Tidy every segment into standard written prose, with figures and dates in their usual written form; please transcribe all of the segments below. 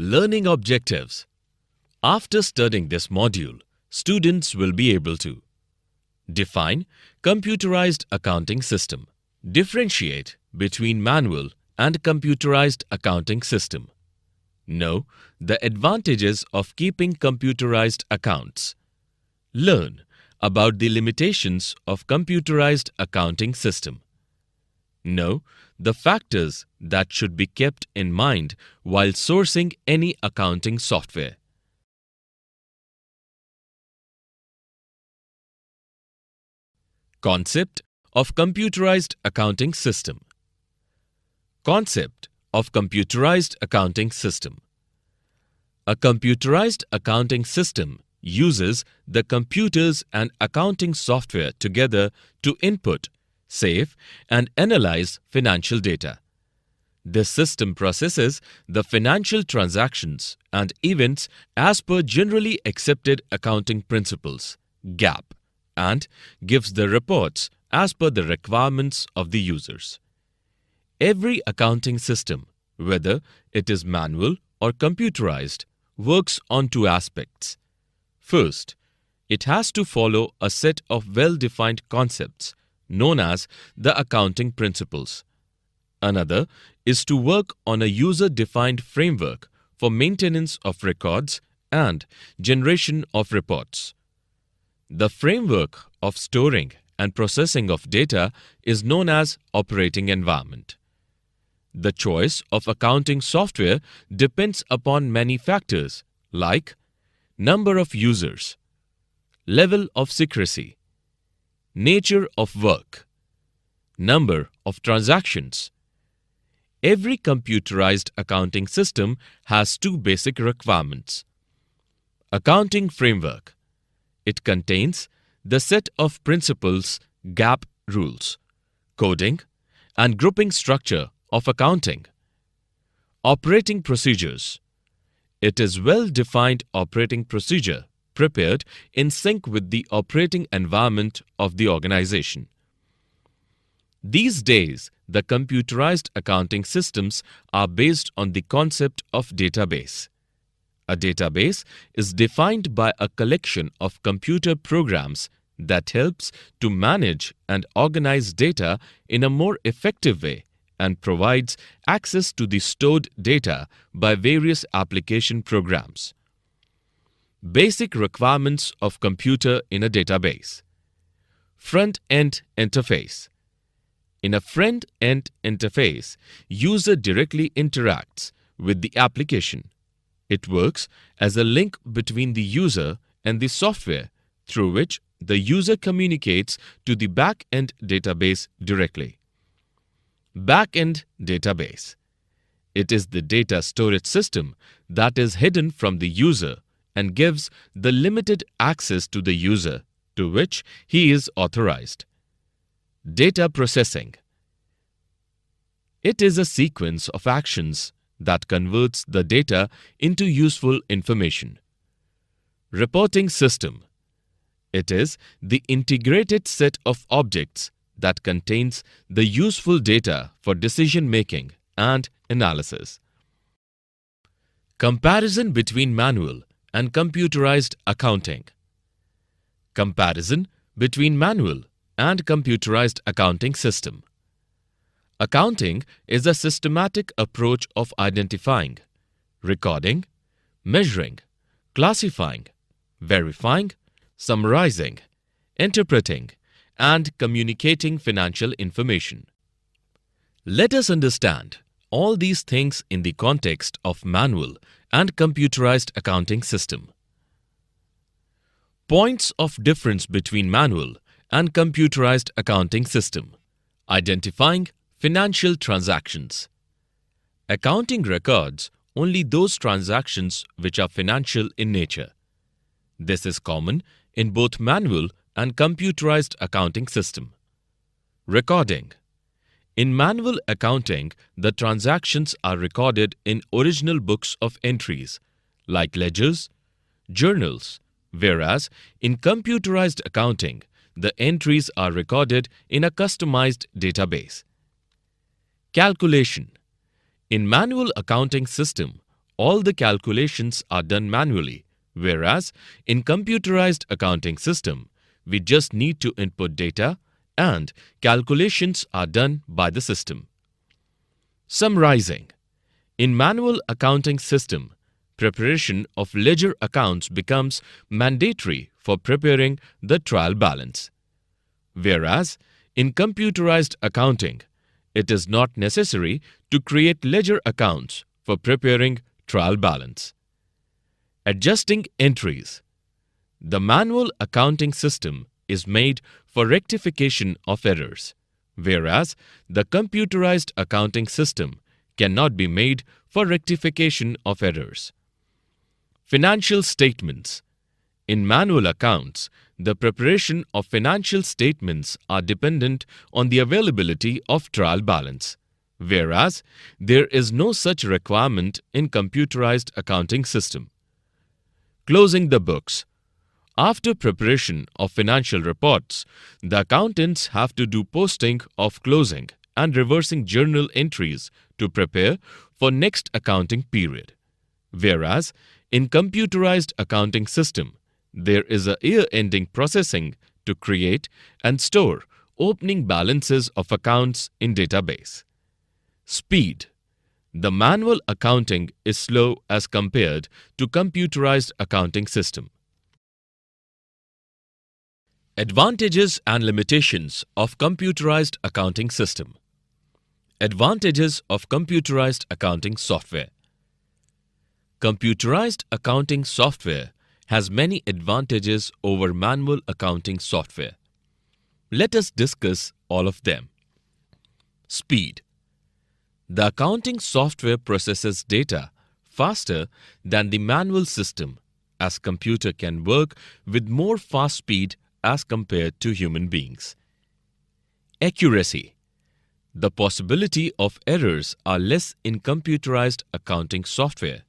Learning objectives. After studying this module, students will be able to define computerized accounting system, differentiate between manual and computerized accounting system, know the advantages of keeping computerized accounts, learn about the limitations of computerized accounting system, know the factors that should be kept in mind while sourcing any accounting software. Concept of computerized accounting system. Concept of computerized accounting system. A computerized accounting system uses the computers and accounting software together to input, save, and analyze financial data. This system processes the financial transactions and events as per generally accepted accounting principles, GAAP, and gives the reports as per the requirements of the users. Every accounting system, whether it is manual or computerized, works on two aspects. First, it has to follow a set of well-defined concepts known as the accounting principles. Another is to work on a user-defined framework for maintenance of records and generation of reports. The framework of storing and processing of data is known as operating environment. The choice of accounting software depends upon many factors like number of users, level of secrecy, nature of work, number of transactions. Every computerized accounting system has two basic requirements. Accounting framework. It contains the set of principles, GAAP rules, coding, and grouping structure of accounting. Operating procedures. It is well-defined operating procedure prepared in sync with the operating environment of the organization. These days, the computerized accounting systems are based on the concept of database. A database is defined by a collection of computer programs that helps to manage and organize data in a more effective way and provides access to the stored data by various application programs. Basic requirements of computer in a database. Front-end interface. In a front-end interface, user directly interacts with the application. It works as a link between the user and the software through which the user communicates to the back-end database directly. Back-end database. It is the data storage system that is hidden from the user and gives the limited access to the user to which he is authorized. Data processing. It is a sequence of actions that converts the data into useful information. Reporting system. It is the integrated set of objects that contains the useful data for decision-making and analysis. Comparison between manual and computerized accounting. Comparison between manual and computerized accounting system. Accounting is a systematic approach of identifying, recording, measuring, classifying, verifying, summarizing, interpreting, and communicating financial information. Let us understand all these things in the context of manual and computerized accounting system. Points of difference between manual and computerized accounting system. Identifying financial transactions. Accounting records only those transactions which are financial in nature. This is common in both manual and computerized accounting system. Recording. In manual accounting, the transactions are recorded in original books of entries, like ledgers, journals, whereas in computerized accounting, the entries are recorded in a customized database. Calculation. In manual accounting system, all the calculations are done manually, whereas in computerized accounting system, we just need to input data and calculations are done by the system. Summarizing. In manual accounting system, preparation of ledger accounts becomes mandatory for preparing the trial balance. Whereas in computerized accounting, it is not necessary to create ledger accounts for preparing trial balance. Adjusting entries. The manual accounting system is made for rectification of errors, whereas the computerized accounting system cannot be made for rectification of errors. Financial statements. In manual accounts, the preparation of financial statements are dependent on the availability of trial balance, whereas there is no such requirement in computerized accounting system. Closing the books. After preparation of financial reports, the accountants have to do posting of closing and reversing journal entries to prepare for next accounting period. Whereas in computerized accounting system, there is a year-ending processing to create and store opening balances of accounts in database. Speed. The manual accounting is slow as compared to computerized accounting system. Advantages and limitations of computerized accounting system. Advantages of computerized accounting software. Computerized accounting software has many advantages over manual accounting software. Let us discuss all of them. Speed. The accounting software processes data faster than the manual system, as computer can work with more fast speed as compared to human beings. Accuracy. The possibility of errors are less in computerized accounting software,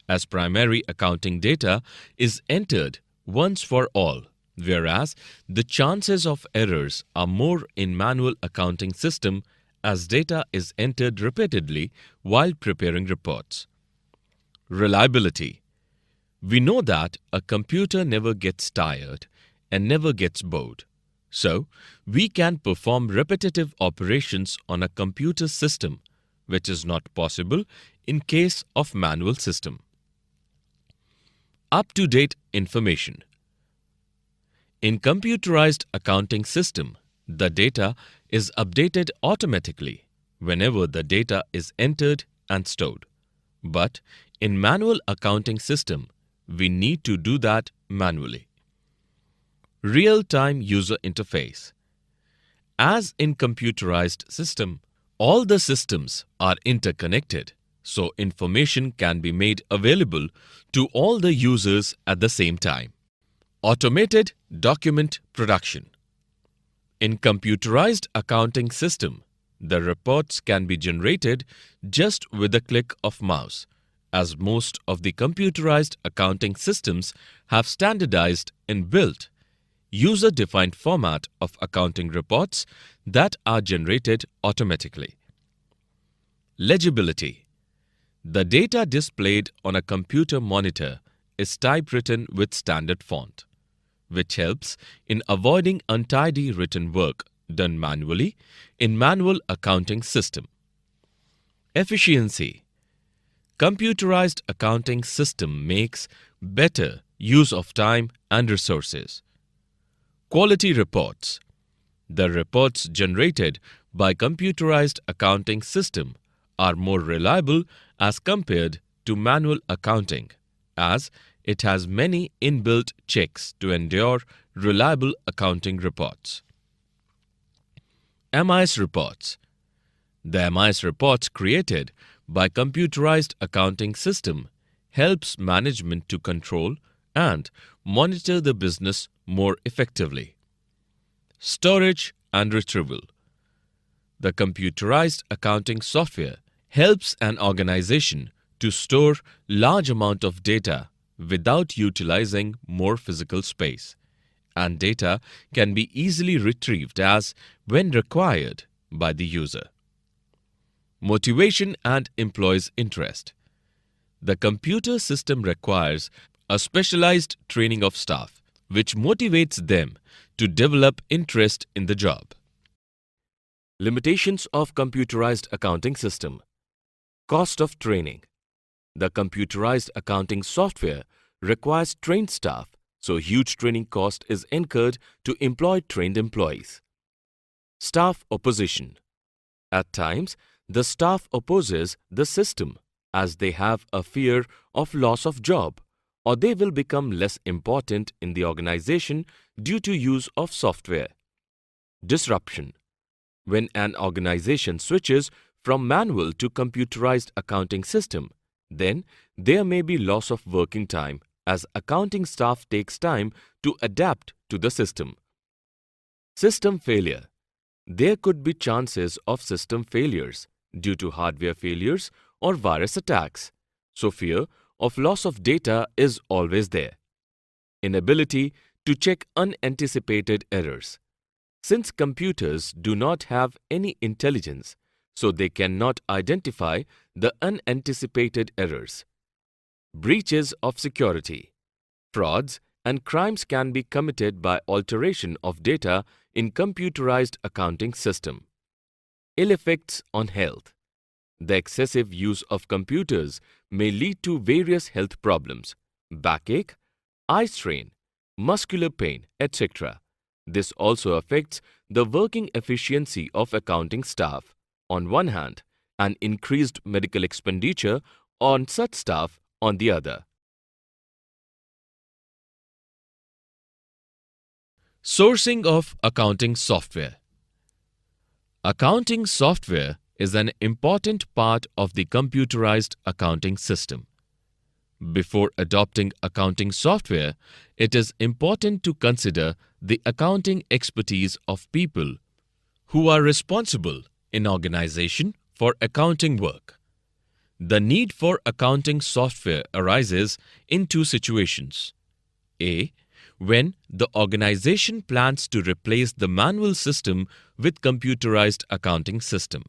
as primary accounting data is entered once for all, whereas the chances of errors are more in manual accounting system as data is entered repeatedly while preparing reports. Reliability. We know that a computer never gets tired and never gets bored. So, we can perform repetitive operations on a computer system, which is not possible in case of manual system. Up-to-date information. In computerized accounting system, the data is updated automatically whenever the data is entered and stored. But in manual accounting system, we need to do that manually. Real-time user interface. As in computerized system, all the systems are interconnected, so information can be made available to all the users at the same time. Automated document production. In computerized accounting system, the reports can be generated just with a click of mouse, as most of the computerized accounting systems have standardized inbuilt user-defined format of accounting reports that are generated automatically. Legibility. The data displayed on a computer monitor is typewritten with standard font, which helps in avoiding untidy written work done manually in manual accounting system. Efficiency. Computerized accounting system makes better use of time and resources. Quality reports. The reports generated by computerized accounting system are more reliable as compared to manual accounting, as it has many inbuilt checks to ensure reliable accounting reports. MIS reports. The MIS reports created by computerized accounting system helps management to control and monitor the business more effectively. Storage and retrieval. The computerized accounting software helps an organization to store large amount of data without utilizing more physical space, and data can be easily retrieved as when required by the user. Motivation and employees' interest. The computer system requires a specialized training of staff, which motivates them to develop interest in the job. Limitations of computerized accounting system. Cost of training. The computerized accounting software requires trained staff, so huge training cost is incurred to employ trained employees. Staff opposition. At times, the staff opposes the system as they have a fear of loss of job, or they will become less important in the organization due to use of software. Disruption. When an organization switches from manual to computerized accounting system, then there may be loss of working time as accounting staff takes time to adapt to the system. System failure. There could be chances of system failures due to hardware failures or virus attacks, so fear of loss of data is always there. Inability to check unanticipated errors. Since computers do not have any intelligence, so they cannot identify the unanticipated errors. Breaches of security. Frauds and crimes can be committed by alteration of data in computerized accounting system. Ill effects on health. The excessive use of computers may lead to various health problems, backache, eye strain, muscular pain, etc. This also affects the working efficiency of accounting staff on one hand and increased medical expenditure on such staff on the other. Sourcing of accounting software. Accounting software is an important part of the computerized accounting system. Before adopting accounting software, it is important to consider the accounting expertise of people who are responsible in organization for accounting work. The need for accounting software arises in two situations. A. When the organization plans to replace the manual system with computerized accounting system.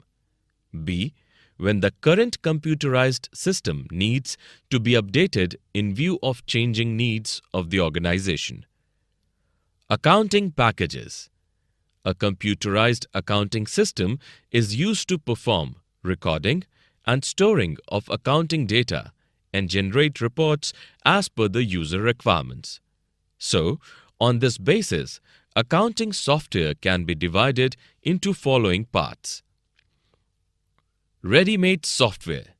B. When the current computerized system needs to be updated in view of changing needs of the organization. Accounting packages. A computerized accounting system is used to perform recording and storing of accounting data and generate reports as per the user requirements. So, on this basis, accounting software can be divided into following parts. Ready-made software.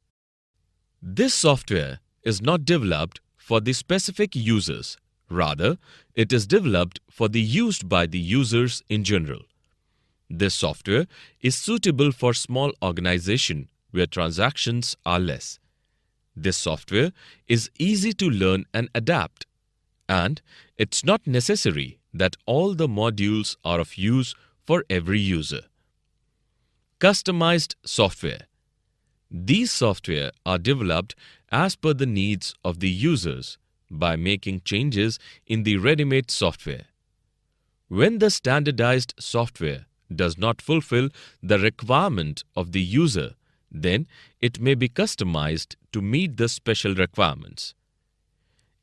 This software is not developed for the specific users. Rather, it is developed for the used by the users in general. This software is suitable for small organization where transactions are less. This software is easy to learn and adapt, and it's not necessary that all the modules are of use for every user. Customized software. These software are developed as per the needs of the users by making changes in the ready-made software. When the standardized software does not fulfill the requirement of the user, then it may be customized to meet the special requirements.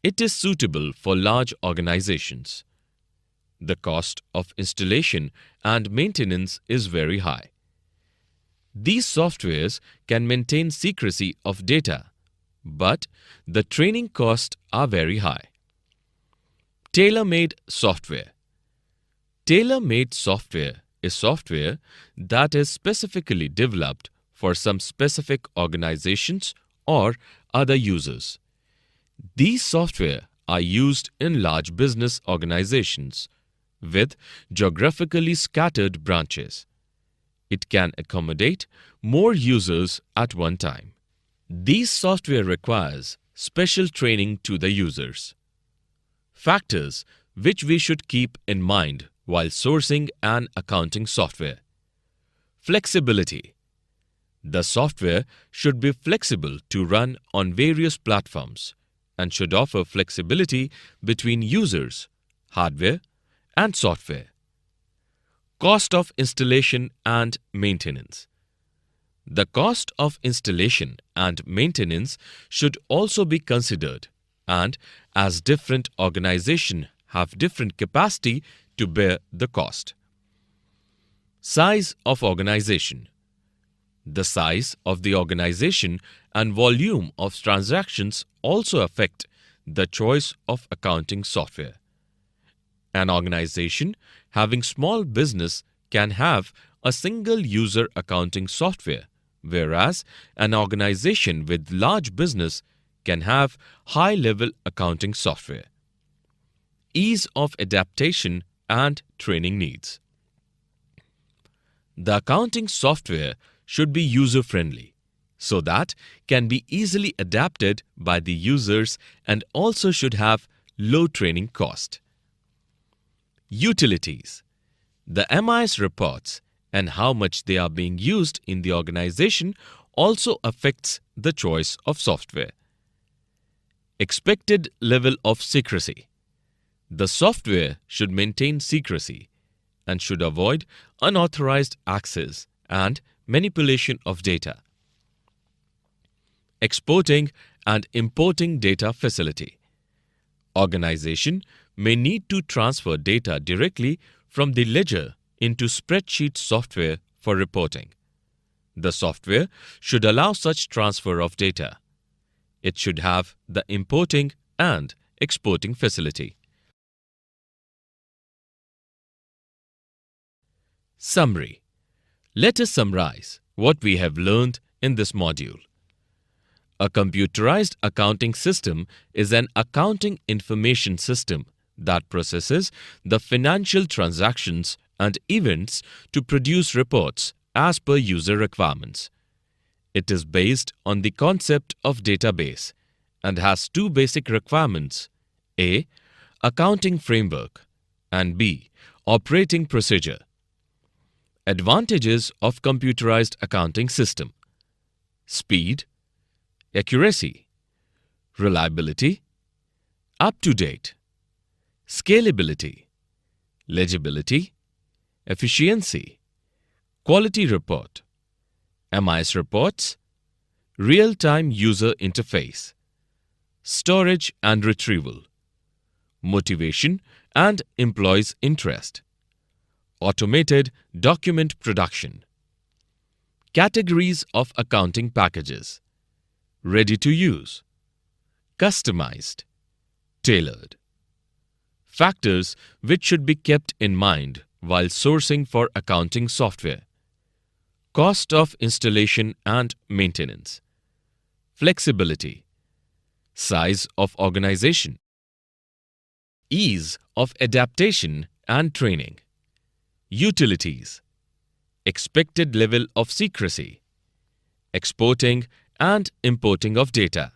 It is suitable for large organizations. The cost of installation and maintenance is very high. These softwares can maintain secrecy of data, but the training costs are very high. Tailor-made software. Tailor-made software is software that is specifically developed for some specific organizations or other users. These software are used in large business organizations with geographically scattered branches. It can accommodate more users at one time. These software requires special training to the users. Factors which we should keep in mind while sourcing an accounting software. Flexibility. The software should be flexible to run on various platforms and should offer flexibility between users, hardware, and software. Cost of installation and maintenance. The cost of installation and maintenance should also be considered, and as different organizations have different capacity to bear the cost. Size of organization. The size of the organization and volume of transactions also affect the choice of accounting software. An organization having small business can have a single user accounting software, whereas an organization with large business can have high-level accounting software. Ease of adaptation and training needs. The accounting software should be user-friendly so that can be easily adapted by the users and also should have low training cost. Utilities. The MIS reports and how much they are being used in the organization also affects the choice of software. Expected level of secrecy. The software should maintain secrecy and should avoid unauthorized access and manipulation of data. Exporting and importing data facility. Organization may need to transfer data directly from the ledger into spreadsheet software for reporting. The software should allow such transfer of data. It should have the importing and exporting facility. Summary. Let us summarize what we have learned in this module. A computerized accounting system is an accounting information system that processes the financial transactions and events to produce reports as per user requirements. It is based on the concept of database and has two basic requirements: A. Accounting framework, and B. Operating procedure. Advantages of computerized accounting system: speed, accuracy, reliability, up-to-date, scalability, legibility, efficiency, quality report, MIS reports, real-time user interface, storage and retrieval, motivation and employees' interest, automated document production. Categories of accounting packages: ready to use, customized, tailored. Factors which should be kept in mind while sourcing for accounting software: cost of installation and maintenance, flexibility, size of organization, ease of adaptation and training, utilities, expected level of secrecy, exporting and importing of data.